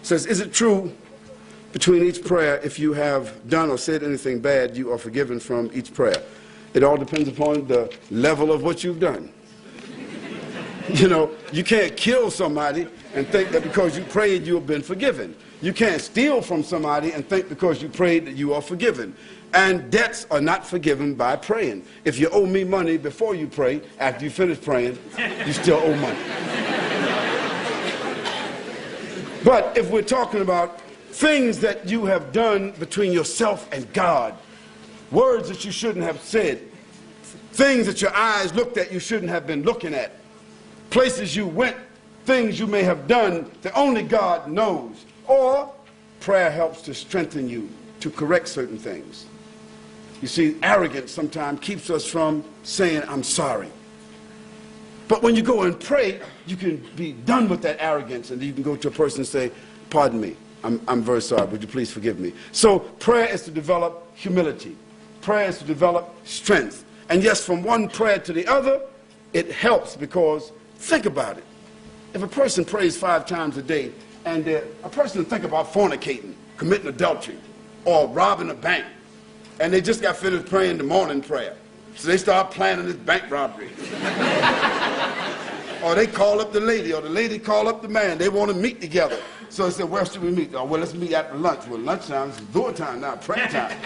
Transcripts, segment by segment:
says, is it true between each prayer, if you have done or said anything bad, you are forgiven from each prayer? It all depends upon the level of what you've done. You know, you can't kill somebody and think that because you prayed you have been forgiven. You can't steal from somebody and think because you prayed that you are forgiven. And debts are not forgiven by praying. If you owe me money before you pray, after you finish praying, you still owe money. But if we're talking about things that you have done between yourself and God, words that you shouldn't have said, things that your eyes looked at you shouldn't have been looking at, places you went, things you may have done that only God knows, or prayer helps to strengthen you to correct certain things. You see, arrogance sometimes keeps us from saying, I'm sorry. But when you go and pray, you can be done with that arrogance, and you can go to a person and say, pardon me, I'm very sorry, would you please forgive me? So prayer is to develop humility. Prayer is to develop strength. And yes, from one prayer to the other, it helps, because think about it. If a person prays 5 times a day, and a person think about fornicating, committing adultery, or robbing a bank, and they just got finished praying the morning prayer, so they start planning this bank robbery. Or they call up the lady, or the lady call up the man. They want to meet together. So they said, where should we meet? Oh, well, let's meet after lunch. Well, lunchtime is door time now, prayer time.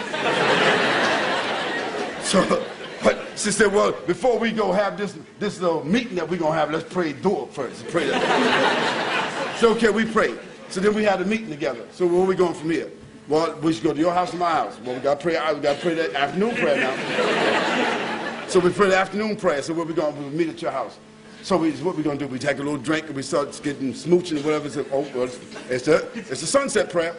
So, but she said, well, before we go have this little meeting that we're going to have, let's pray door first. Pray that. So, okay, we pray. So then we had a meeting together. So where are we going from here? Well, we should go to your house or my house. Well, we got to pray that afternoon prayer now. So we pray the afternoon prayer. So where we going? We'll meet at your house. So what we going to do? We take a little drink and we start getting smooching and whatever. So, oh, well, it's a sunset prayer.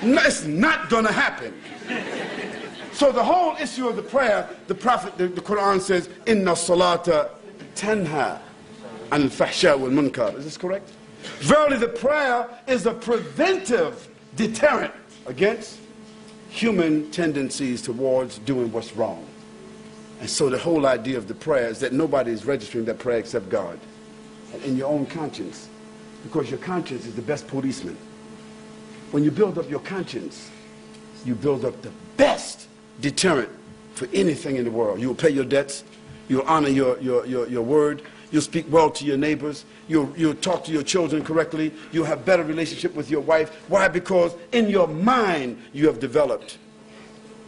No, it's not going to happen. So the whole issue of the prayer, the Prophet, the Quran says, Inna salata tanha anil fahsha wal munkar. Is this correct? Verily, the prayer is a preventive deterrent against human tendencies towards doing what's wrong. And so the whole idea of the prayer is that nobody is registering that prayer except God. And in your own conscience, because your conscience is the best policeman. When you build up your conscience, you build up the best deterrent for anything in the world. You will pay your debts, you'll honor your word, you'll speak well to your neighbors, you'll talk to your children correctly, you'll have better relationship with your wife. Why? Because in your mind you have developed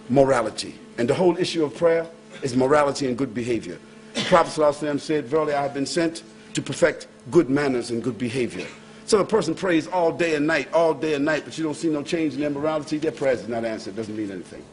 morality. And the whole issue of prayer is morality and good behavior. The Prophet ﷺ said, verily I have been sent to perfect good manners and good behavior. So if a person prays all day and night, but you don't see no change in their morality, their prayer is not answered. It doesn't mean anything.